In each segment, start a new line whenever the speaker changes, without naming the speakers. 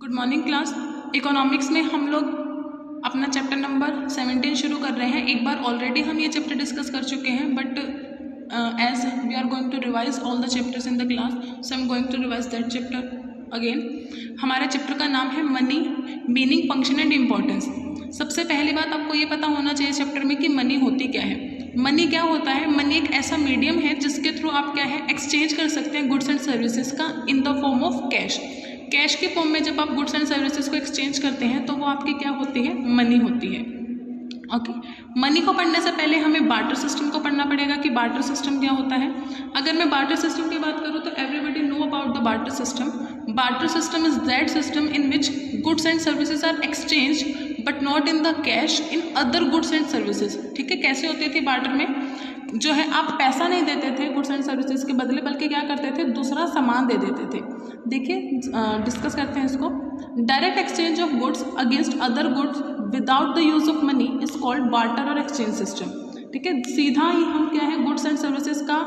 Good morning class. Economics में हम लोग अपना चैप्टर नंबर 17 शुरू कर रहे हैं। एक बार ऑलरेडी हम ये चैप्टर डिस्कस कर चुके हैं, but as we are going to revise all the chapters in the class, so I am going to revise that chapter again. हमारे चैप्टर का नाम है money, meaning, function and importance. सबसे पहली बात आपको ये पता होना चाहिए चैप्टर में कि मनी होती क्या है। मनी क्या होता है? मनी एक ऐसा मीडियम है जिसके थ्रू आप क्या है एक्सचेंज कर सकते हैं गुड्स एंड सर्विसेज का इन the form of cash. Cash के फॉर्म में जब आप गुड्स एंड सर्विसेज को एक्सचेंज करते हैं तो वो आपकी क्या होती है? मनी होती है। ओके, मनी को पढ़ने से पहले हमें बार्टर सिस्टम को पढ़ना पड़ेगा कि बार्टर सिस्टम क्या होता है। अगर मैं बार्टर सिस्टम की बात करूँ तो everybody know about the barter system. Barter system is that system in which goods and services are exchange but not in the cash in other goods and services. ठीक है, कैसे होती थी बार्टर में? जो है आप पैसा नहीं देते थे गुड्स एंड सर्विसेज के बदले, बल्कि क्या करते थे? दूसरा सामान दे देते थे। देखिए, डिस्कस करते हैं इसको। Direct exchange of goods against other goods without the use of money is called barter और एक्सचेंज सिस्टम। ठीक है, सीधा ही हम क्या है गुड्स एंड सर्विसेज का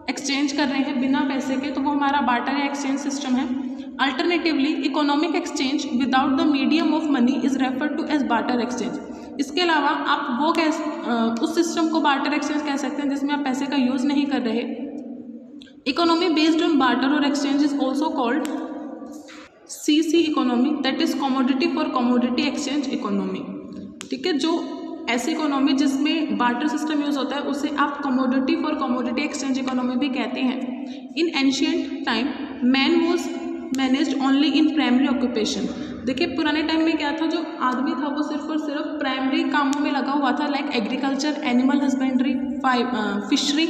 एक्सचेंज कर रहे हैं बिना पैसे के, तो वो हमारा बार्टर या एक्सचेंज सिस्टम है। Alternatively economic exchange without the medium of money is referred to as barter exchange. इसके अलावा आप वो उस सिस्टम को बार्टर एक्सचेंज कह सकते हैं जिसमें आप पैसे का यूज नहीं कर रहे। इकोनॉमी बेस्ड ऑन बार्टर और exchange is also called CC economy, that is commodity for commodity exchange economy. ठीक है, जो ऐसी इकोनॉमी जिसमें बार्टर सिस्टम यूज होता है उसे आप commodity for commodity exchange economy भी कहते हैं। In ancient time man was managed only in primary occupation. देखिए, पुराने टाइम में क्या था, जो आदमी था वो सिर्फ और सिर्फ प्राइमरी कामों में लगा हुआ था, like agriculture, animal husbandry, fishery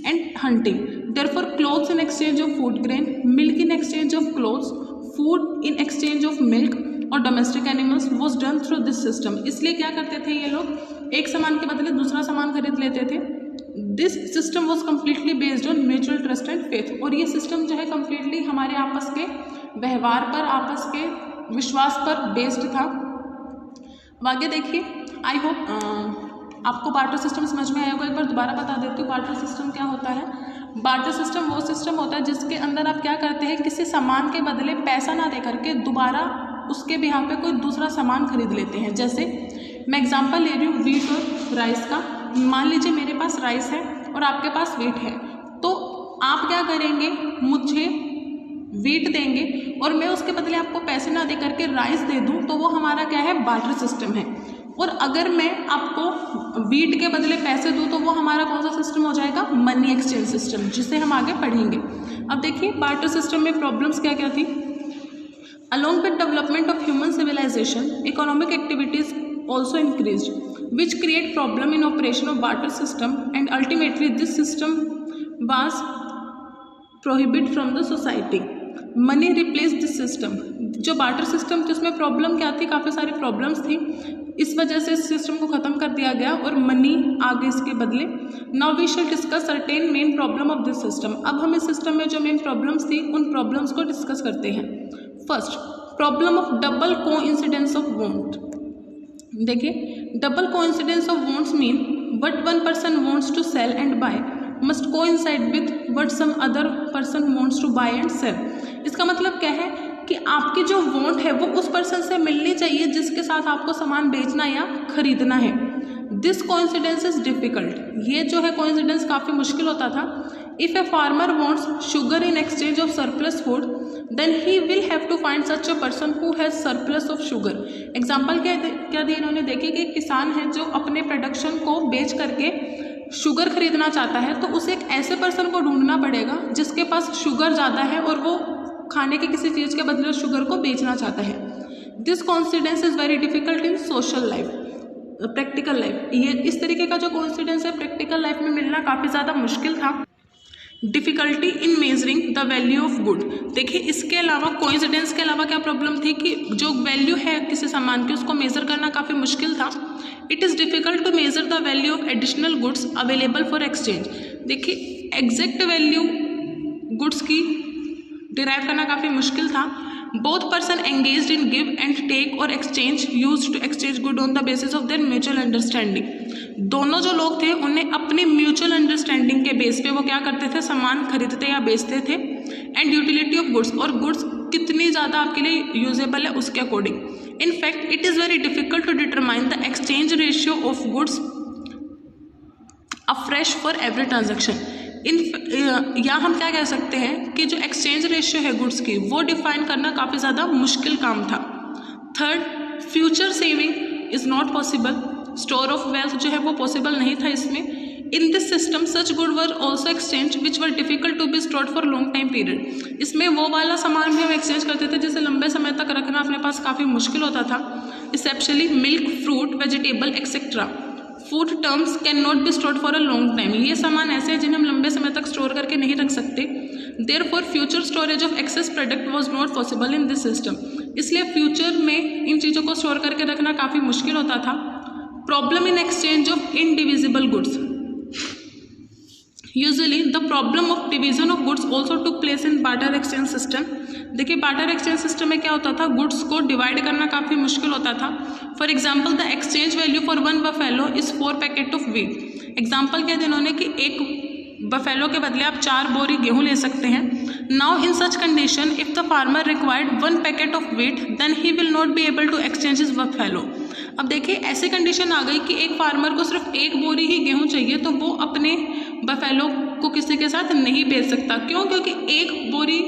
and hunting. Therefore clothes in exchange of food grain, milk in exchange of clothes, food in exchange of milk और domestic animals was done through this system. इसलिए क्या करते थे ये लोग? एक सामान के बदले दूसरा सामान खरीद लेते थे। This system was completely based on mutual trust and faith. और ये सिस्टम जो है कम्प्लीटली हमारे आपस के व्यवहार पर, आपस के विश्वास पर बेस्ड था। आगे देखिए, आई होप आपको बार्टर सिस्टम समझ में आया होगा। एक बार दोबारा बता देती हूँ बार्टर सिस्टम क्या होता है। बार्टर सिस्टम वो सिस्टम होता है जिसके अंदर आप क्या करते हैं, किसी सामान के बदले पैसा ना दे करके दोबारा उसके बिहाफ पे कोई दूसरा सामान खरीद लेते हैं। जैसे मैं एग्जांपल ले रही हूँ वीट और राइस का। मान लीजिए मेरे पास राइस है और आपके पास वीट है, तो आप क्या करेंगे? मुझे वीट देंगे और मैं उसके बदले आपको पैसे ना दे करके राइस दे दूँ, तो वो हमारा क्या है? बार्टर सिस्टम है। और अगर मैं आपको वीट के बदले पैसे दूँ तो वो हमारा कौन सा सिस्टम हो जाएगा? मनी एक्सचेंज सिस्टम, जिसे हम आगे पढ़ेंगे। अब देखिए बार्टर सिस्टम में प्रॉब्लम्स क्या क्या थी। Along with development of human civilization, economic activities also increased, which create problem in operation of barter system, and ultimately this system was prohibited from the society. Money replaced this system. जो barter system थी उसमें problem क्या थी? काफ़ी सारी problems थी। इस वजह से इस सिस्टम को ख़त्म कर दिया गया और मनी आ गई इसके बदले। Now we shall discuss certain main problem of this system. अब हम इस सिस्टम में जो मेन प्रॉब्लम्स थी उन प्रॉब्लम्स को डिस्कस करते हैं। First, problem of double coincidence of want. देखिए, double coincidence of wants mean what one person wants to sell and buy must coincide with what some other person wants to buy and sell. इसका मतलब क्या है कि आपकी जो want है वो उस पर्सन से मिलनी चाहिए जिसके साथ आपको सामान बेचना या खरीदना है। This coincidence is difficult. ये जो है कोइंसिडेंस काफ़ी मुश्किल होता था। If a farmer wants sugar in exchange of surplus food, then he will have to find such a person who has surplus of sugar. Example क्या दिए इन्होंने? देखिए कि किसान है जो अपने प्रोडक्शन को बेच करके शुगर खरीदना चाहता है, तो उसे एक ऐसे पर्सन को ढूंढना पड़ेगा जिसके पास शुगर ज़्यादा है और वो खाने के किसी चीज़ के बदले शुगर को बेचना चाहता है। This coincidence is very difficult in social life, practical life. ये इस तरीके का जो कॉन्सिडेंस है प्रैक्टिकल लाइफ में मिलना काफ़ी ज़्यादा मुश्किल था। Difficulty in measuring the value of good. देखिए, इसके अलावा कोइंसिडेंस के अलावा क्या प्रॉब्लम थी कि जो वैल्यू है किसी सामान की उसको मेज़र करना काफ़ी मुश्किल था। It is difficult to measure the value of additional goods available for exchange. देखिए, एग्जैक्ट वैल्यू गुड्स की डिराइव करना काफ़ी मुश्किल था। Both person engaged in give and take और exchange used to exchange good on the basis of their mutual understanding. दोनों जो लोग थे उन्हें अपनी म्यूचुअल अंडरस्टैंडिंग के बेस पे वो क्या करते थे? सामान खरीदते या बेचते थे। एंड यूटिलिटी ऑफ गुड्स, और गुड्स कितनी ज़्यादा आपके लिए यूजेबल है उसके according. In fact it is very difficult to determine the exchange ratio of goods afresh for every transaction. या हम क्या कह सकते हैं कि जो एक्सचेंज रेशियो है गुड्स की वो डिफाइन करना काफ़ी ज़्यादा मुश्किल काम था। Third, future saving is not possible, store of wealth जो है वो पॉसिबल नहीं था इसमें। In this system such good were also exchange which were difficult to be stored for long time period. इसमें वो वाला सामान भी हम एक्सचेंज करते थे जिसे लंबे समय तक रखना अपने पास काफ़ी मुश्किल होता था, specially milk, fruit, vegetable etcetera. Food terms can not be stored for a long time, ये सामान ऐसे हैं जिन्हें हम लंबे समय तक स्टोर करके नहीं रख सकते। Therefore future storage of excess product was not possible in this system, इसलिए फ्यूचर में इन चीज़ों को स्टोर करके रखना काफ़ी मुश्किल होता था। Problem in exchange of indivisible goods, usually the problem of division of goods also took place in barter exchange system. देखिए बार्टर एक्सचेंज सिस्टम में क्या होता था, गुड्स को डिवाइड करना काफ़ी मुश्किल होता था। For example the exchange value for 1 buffalo is 4 packet of wheat. Example क्या दिया इन्होंने कि एक बफेलो के बदले आप 4 बोरी गेहूँ ले सकते हैं। Now in such condition if the farmer required 1 packet of wheat then he will not be able to exchange his buffalo. अब देखिए ऐसी कंडीशन आ गई कि एक फार्मर को सिर्फ 1 बोरी ही गेहूँ चाहिए तो वो अपने बफेलो को किसी के साथ नहीं बेच सकता। क्यों? क्योंकि 1 बोरी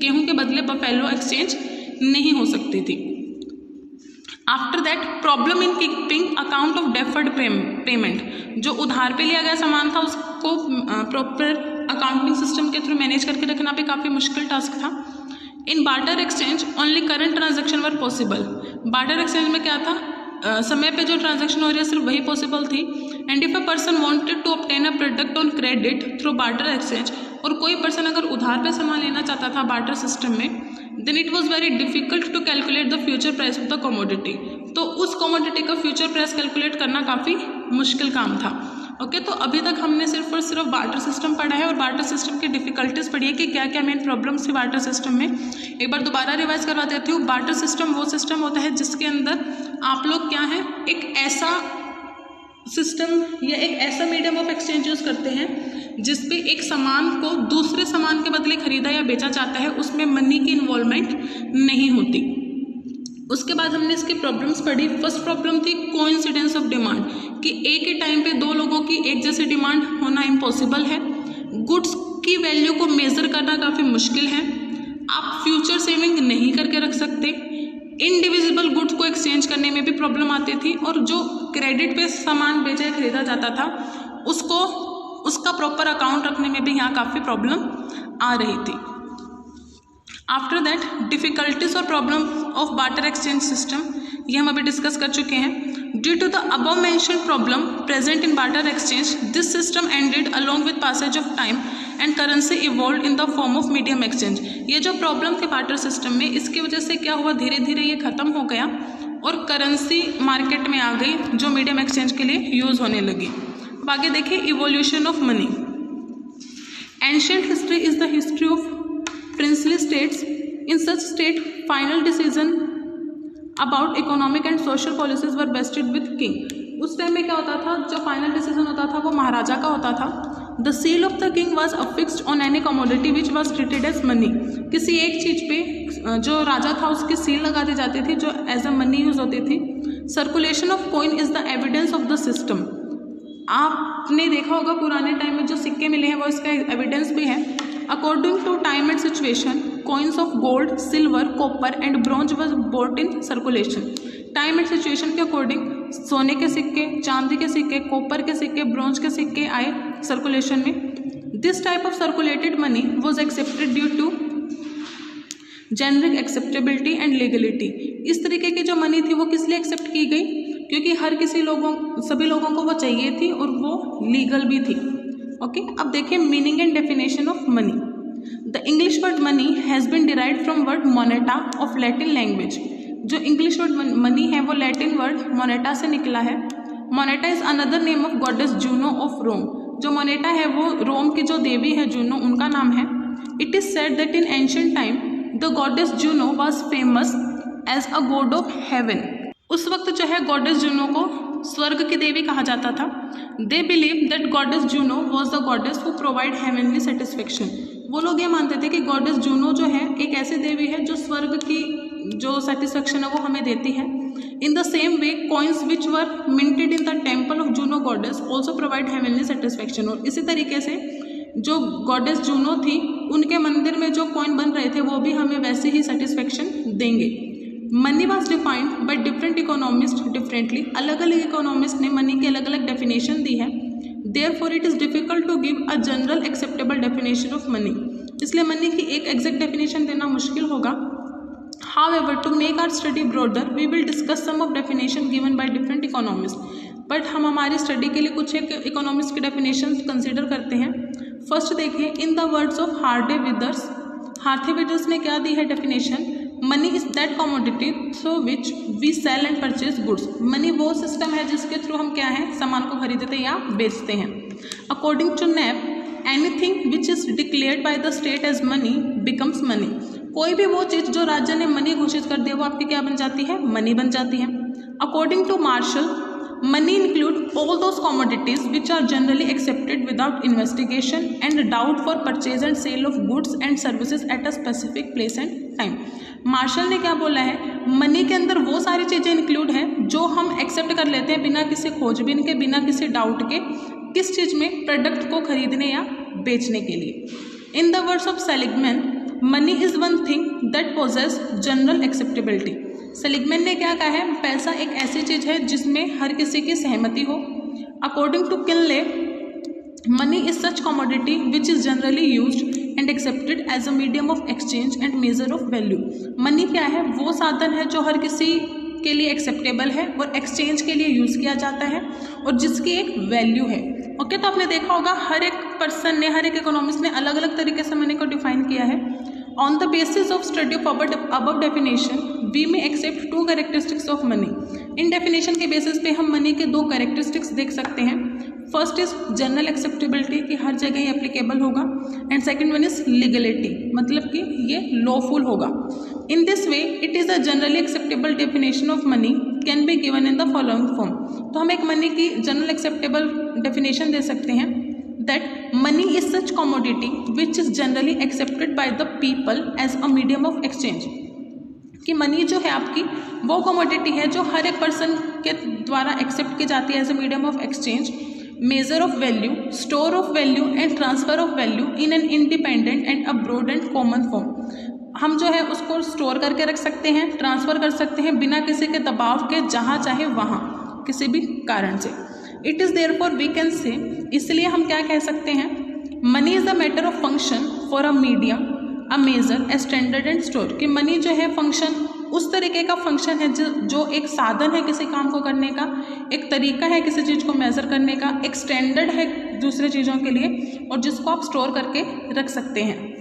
गेहूं के बदले बफेलो एक्सचेंज नहीं हो सकती थी। After that problem in keeping account of deferred payment, जो उधार पे लिया गया सामान था उसको प्रॉपर अकाउंटिंग सिस्टम के थ्रू मैनेज करके रखना भी काफ़ी मुश्किल टास्क था। In barter exchange only current transaction were possible. Barter exchange में क्या था, समय पे जो ट्रांजेक्शन हो रही है सिर्फ वही पॉसिबल थी। And if a person wanted to obtain a product on credit through barter exchange, और कोई पर्सन अगर उधार पे सामान लेना चाहता था बार्टर सिस्टम में, then it was very difficult to calculate the future price of the commodity. तो उस कमोडिटी का फ्यूचर प्राइस कैलकुलेट करना काफ़ी मुश्किल काम था। ओके, तो अभी तक हमने सिर्फ और सिर्फ बार्टर सिस्टम पढ़ा है और बार्टर सिस्टम की डिफिकल्टीज पढ़ी है कि क्या क्या मेन प्रॉब्लम्स थी बार्टर सिस्टम में। एक बार दोबारा रिवाइज करवा देती हूँ। बार्टर सिस्टम वो सिस्टम होता है जिसके अंदर आप लोग क्या है, एक ऐसा सिस्टम या एक ऐसा मीडियम ऑफ एक्सचेंज यूज करते हैं जिसपे एक सामान को दूसरे सामान के बदले खरीदा या बेचा जाता है, उसमें मनी की इन्वॉल्वमेंट नहीं होती। उसके बाद हमने इसकी प्रॉब्लम्स पढ़ी। फर्स्ट प्रॉब्लम थी कोइंसिडेंस ऑफ डिमांड, कि एक ही टाइम पे 2 लोगों की एक जैसी डिमांड होना इम्पॉसिबल है। गुड्स की वैल्यू को मेजर करना काफ़ी मुश्किल है। आप फ्यूचर सेविंग नहीं करके रख सकते। इनडिविजिबल गुड्स को एक्सचेंज करने में भी प्रॉब्लम आती थी, और जो क्रेडिट पे सामान बेचा या खरीदा जाता था उसका प्रॉपर अकाउंट रखने में भी यहाँ काफ़ी प्रॉब्लम आ रही थी। आफ्टर दैट डिफिकल्टीज और problem of barter exchange system, ये हम अभी डिस्कस कर चुके हैं। Due to the above mentioned problem present in barter exchange, this system ended along with passage of time and currency evolve in the form of medium exchange. ये जो problem थी barter system में, इसकी वजह से क्या हुआ, धीरे धीरे ये ख़त्म हो गया और करेंसी मार्केट में आ गई जो मीडियम एक्सचेंज के लिए यूज़ होने लगी। अब आगे देखिए evolution of money. Ancient history is the history of princely states. In such state, final decision about economic and social policies were vested with king. उस टाइम में क्या होता था, जो फाइनल डिसीजन होता था वो महाराजा का होता था। The seal of the king was affixed on any commodity which was treated as money. किसी एक चीज़ पे जो राजा था उसकी सील लगा दी जाती थी जो एज अ मनी यूज होती थी। Circulation of coin is the evidence of the system. आपने देखा होगा पुराने टाइम में जो सिक्के मिले हैं वो इसका एविडेंस भी है। According to time and situation, coins of gold, silver, copper and bronze was brought in circulation. Time and situation के अकॉर्डिंग सोने के सिक्के, चांदी के सिक्के, कॉपर के सिक्के, ब्रॉन्ज के सिक्के आए सर्कुलेशन में। This type of circulated money was accepted due too generic acceptability and legality. इस तरीके की जो मनी थी वो किस लिए एक्सेप्ट की गई, क्योंकि सभी लोगों को वो चाहिए थी और वो लीगल भी थी। ओके, अब देखिए meaning and definition of money. The English word money has been derived from word moneta of Latin language. जो इंग्लिश वर्ड मनी है वो लैटिन वर्ड मोनेटा से निकला है। Moneta is another name of goddess Juno of Rome. जो moneta है वो रोम की जो देवी है जूनो, उनका नाम है। It is said that in ancient time the goddess Juno was famous as a god of heaven. उस वक्त जो है गॉडेस जूनो को स्वर्ग की देवी कहा जाता था। They believe that goddess Juno was the goddess who provide heavenly satisfaction. वो लोग ये मानते थे कि गॉडेस जूनो जो है एक ऐसी देवी है जो स्वर्ग की जो सेटिस्फेक्शन है वो हमें देती है। In the same way coins which were minted in the temple of Juno goddess also provide heavenly satisfaction. और इसी तरीके से जो गॉडेस जूनो थी उनके मंदिर में जो कॉइन बन रहे थे वो भी हमें वैसे ही सेटिस्फेक्शन देंगे। Money was defined by different economist differently. अलग अलग इकोनॉमिस्ट ने मनी की अलग अलग डेफिनेशन दी है। Therefore it is difficult to give a general acceptable definition of money। इसलिए मनी की एक एग्जैक्ट डेफिनेशन देना मुश्किल होगा। However, to make our study broader, we will discuss some of definition given by different economists। But हम हमारी study के लिए कुछ एक इकोनॉमिस्ट की डेफिनेशन कंसिडर करते हैं। फर्स्ट देखिए, in the words of Hartley Withers, Hartley Withers ने क्या दी है definition, money is that commodity through which we sell and purchase goods. Money वो सिस्टम है जिसके थ्रू हम क्या है सामान को खरीदते या बेचते हैं। According to Knapp, anything which is declared by the state as money becomes money. कोई भी वो चीज़ जो राज्य ने मनी घोषित कर दिया वो आपकी क्या बन जाती है, मनी बन जाती है। According to Marshall, money include all those commodities which are generally accepted without investigation and doubt for purchase and sale of goods and services at a specific place and time. Marshall ने क्या बोला है, money के अंदर वो सारी चीज़ें include हैं जो हम एक्सेप्ट कर लेते हैं बिना किसी खोजबीन के, बिना किसी डाउट के, किस चीज़ में, प्रोडक्ट को खरीदने या बेचने के लिए। In the words of Seligman, money is one thing that possess general acceptability. Seligman ने क्या कहा है, पैसा एक ऐसी चीज़ है जिसमें हर किसी की सहमति हो। According to Kinley, money is such commodity which is generally used and accepted as a medium of exchange and measure of value. Money क्या है, वो साधन है जो हर किसी के लिए एक्सेप्टेबल है और एक्सचेंज के लिए यूज़ किया जाता है और जिसकी एक वैल्यू है। ओके, तो आपने देखा होगा हर एक पर्सन ने, हर एक इकोनॉमिस्ट ने अलग अलग तरीके से मनी को डिफाइन किया है। On the basis of study of above definition we may accept two characteristics of money. इन डेफिनेशन के बेसिस पे हम मनी के दो कैरेक्टरिस्टिक्स देख सकते हैं। फर्स्ट इज जनरल एक्सेप्टेबिलिटी कि हर जगह ही एप्लीकेबल होगा, and second one is legality मतलब कि ये लॉफुल होगा। In this way it is a generally acceptable definition of money can be given in the following form. तो हम एक मनी की जनरल एक्सेप्टेबल डेफिनेशन दे सकते हैं, that money is such commodity which is generally accepted by the people as a medium of exchange. कि money जो है आपकी वो कमोडिटी है जो हर एक पर्सन के द्वारा एक्सेप्ट की जाती है as a medium of exchange, measure of value, store of value and transfer of value in an independent and a broad and common form. हम जो है उसको स्टोर करके रख सकते हैं, ट्रांसफ़र कर सकते हैं बिना किसी के दबाव के, जहाँ चाहे वहाँ, किसी भी कारण से। It is therefore we can say, इसलिए हम क्या कह सकते हैं, money is the matter of function for a medium a measure a standard and store. कि मनी जो है फंक्शन उस तरीके का फंक्शन है जो एक साधन है किसी काम को करने का, एक तरीका है किसी चीज़ को मेज़र करने का, एक स्टैंडर्ड है दूसरे चीज़ों के लिए और जिसको आप स्टोर करके रख सकते हैं।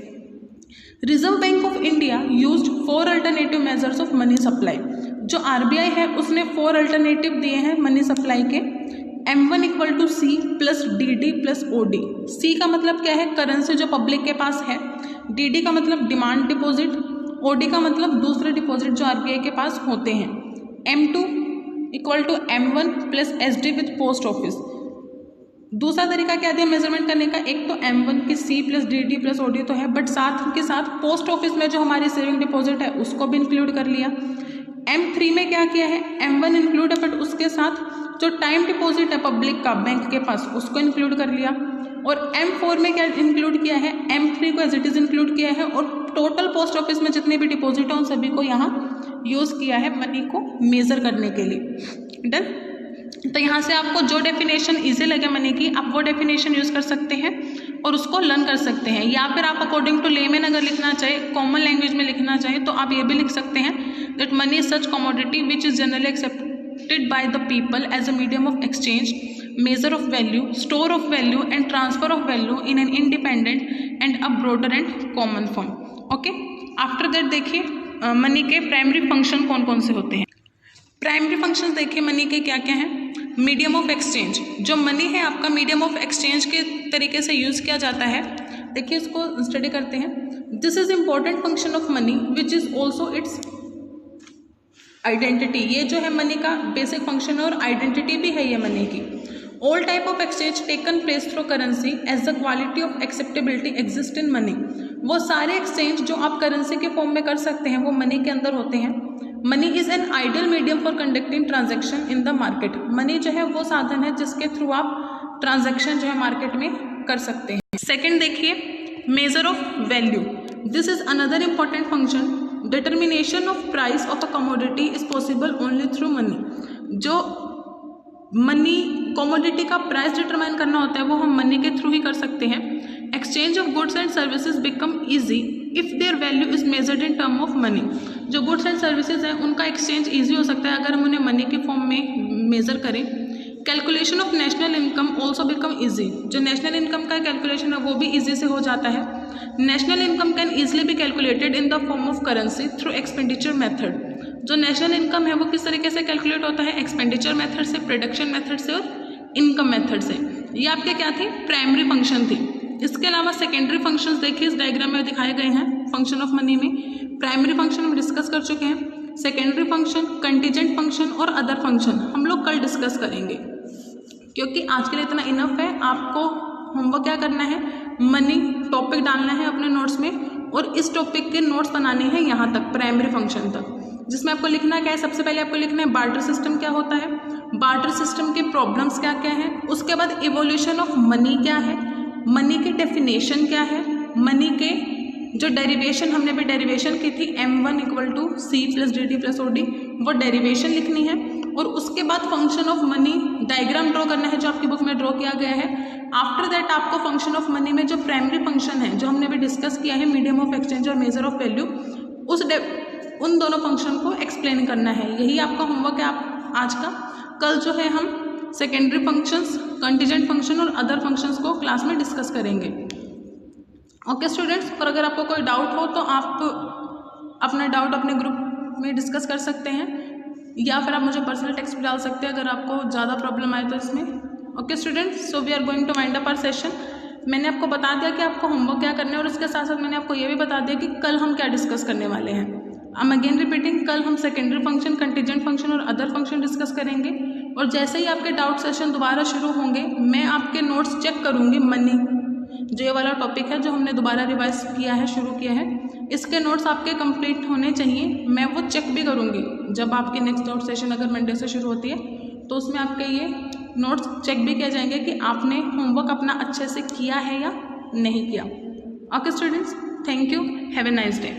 Reserve bank of India used 4 alternative measures of money supply. जो RBI है उसने 4 अल्टरनेटिव दिए हैं मनी सप्लाई के। M1 equal to C plus DD plus OD। C का मतलब क्या है, करेंसी जो पब्लिक के पास है। DD का मतलब डिमांड डिपॉजिट। OD का मतलब दूसरे डिपॉजिट जो RBI के पास होते हैं। M2 equal to M1 plus SD with post office. दूसरा तरीका क्या दिया मेजरमेंट करने का, एक तो M1 की C plus DD plus OD तो है, बट साथ के साथ पोस्ट ऑफिस में जो हमारी सेविंग डिपॉजिट है उसको भी इंक्लूड कर लिया। M3 में क्या किया है, M1 इंक्लूड है बट उसके साथ जो टाइम डिपॉजिट है पब्लिक का बैंक के पास उसको इंक्लूड कर लिया। और M4 में क्या इंक्लूड किया है, M3 को एज इट इज़ इंक्लूड किया है और टोटल पोस्ट ऑफिस में जितने भी डिपॉजिट हैं उन सभी को यहाँ यूज़ किया है मनी को मेज़र करने के लिए। डन। तो यहाँ से आपको जो डेफिनेशन ईजी लगे मनी की, आप वो डेफिनेशन यूज़ कर सकते हैं और उसको लर्न कर सकते हैं। या फिर आप अकॉर्डिंग टू लेमैन अगर लिखना चाहे, कॉमन लैंग्वेज में लिखना चाहे, तो आप ये भी लिख सकते हैं that money is such commodity which is generally accepted by the people as a medium of exchange, measure of value, store of value and transfer of value in an independent and a broader and common form. Okay? After that देखिए money के primary function कौन कौन से होते हैं। Primary functions देखिए money के क्या क्या हैं। मीडियम ऑफ एक्सचेंज, जो मनी है आपका मीडियम ऑफ एक्सचेंज के तरीके से यूज़ किया जाता है। देखिए इसको स्टडी करते हैं। This is important function of money which is also it's identity. ये जो है मनी का बेसिक फंक्शन है और आइडेंटिटी भी है ये मनी की। All type of exchange taken place through currency as the quality of acceptability exist in money. वो सारे एक्सचेंज जो आप करेंसी के फॉर्म में कर सकते हैं वो मनी के अंदर होते हैं। Money is an ideal medium for conducting transaction in the market. Money जो है वो साधन है जिसके थ्रू आप ट्रांजेक्शन जो है मार्केट में कर सकते हैं। सेकेंड देखिए, major of value. This is another important function. Determination of price of a commodity is possible only through money. जो मनी कमोडिटी का प्राइस डिटरमाइन करना होता है वो हम मनी के थ्रू ही कर सकते हैं। Exchange of goods and services become easy if their value is measured in term of money. जो गुड्स एंड सर्विसेज हैं उनका एक्सचेंज ईजी हो सकता है अगर हम उन्हें मनी के फॉर्म में मेजर करें। Calculation of national income also become easy. जो नेशनल इनकम का कैलकुलेशन है वो भी ईजी से हो जाता है। National income can easily be calculated in the form of currency through expenditure method. जो नेशनल इनकम है वो किस तरीके से कैलकुलेट होता है? एक्सपेंडिचर मेथड से, प्रोडक्शन मेथड से और इनकम मेथड से। ये आपके क्या थी? प्राइमरी फंक्शन थी। इसके अलावा सेकेंडरी फंक्शंस देखिए इस डायग्राम में दिखाए गए हैं फंक्शन ऑफ मनी में। प्राइमरी फंक्शन हम डिस्कस कर चुके हैं। सेकेंडरी फंक्शन, कंटीजेंट फंक्शन और अदर फंक्शन हम लोग कल डिस्कस करेंगे, क्योंकि आज के लिए इतना इनफ है। आपको होमवर्क क्या करना है? मनी टॉपिक डालना है अपने नोट्स में और इस टॉपिक के नोट्स बनाने हैं यहाँ तक, प्राइमरी फंक्शन तक, जिसमें आपको लिखना क्या है? सबसे पहले आपको लिखना है बार्टर सिस्टम क्या होता है, बार्टर सिस्टम के प्रॉब्लम्स क्या क्या हैं, उसके बाद इवोल्यूशन ऑफ मनी क्या है, मनी की डेफिनेशन क्या है, मनी के जो डेरिवेशन, हमने भी डेरिवेशन की थी M1 = C + DD + OD, वो डेरिवेशन लिखनी है। और उसके बाद function of money diagram draw करना है जो आपकी बुक में ड्रॉ किया गया है। आफ्टर दैट आपको फंक्शन ऑफ मनी में जो प्राइमरी फंक्शन है जो हमने भी डिस्कस किया है, मीडियम ऑफ एक्सचेंज और मेजर ऑफ वैल्यू, उन दोनों फंक्शन को एक्सप्लेन करना है। यही आपका होमवर्क है आप आज का। कल जो है हम सेकेंडरी फंक्शंस, कंटीजेंट फंक्शन और अदर फंक्शंस को क्लास में डिस्कस करेंगे। ओके स्टूडेंट्स, और अगर आपको कोई डाउट हो तो आप अपना डाउट अपने ग्रुप में डिस्कस कर सकते हैं या फिर आप मुझे पर्सनल टेक्स्ट भी डाल सकते हैं अगर आपको ज़्यादा प्रॉब्लम आए तो इसमें। Okay students, so we are going to wind up our session. मैंने आपको बता दिया कि आपको होमवर्क क्या करना है और इसके साथ साथ मैंने आपको ये भी बता दिया कि कल हम क्या डिस्कस करने वाले हैं। आई एम अगेन रिपीटिंग, कल हम सेकेंडरी फंक्शन, कंटीजेंट फंक्शन और अदर फंक्शन डिस्कस करेंगे। और जैसे ही आपके डाउट सेशन दोबारा शुरू होंगे मैं आपके नोट्स चेक करूँगी। मनी जो ये वाला टॉपिक है जो हमने दोबारा रिवाइज किया है, शुरू किया है, इसके नोट्स आपके कंप्लीट होने चाहिए। मैं वो चेक भी करूँगी जब आपकी नेक्स्ट डाउट सेशन अगर मंडे से शुरू होती है तो उसमें आपके ये नोट्स चेक भी किए जाएंगे कि आपने होमवर्क अपना अच्छे से किया है या नहीं किया। Okay students, thank you, have a nice day.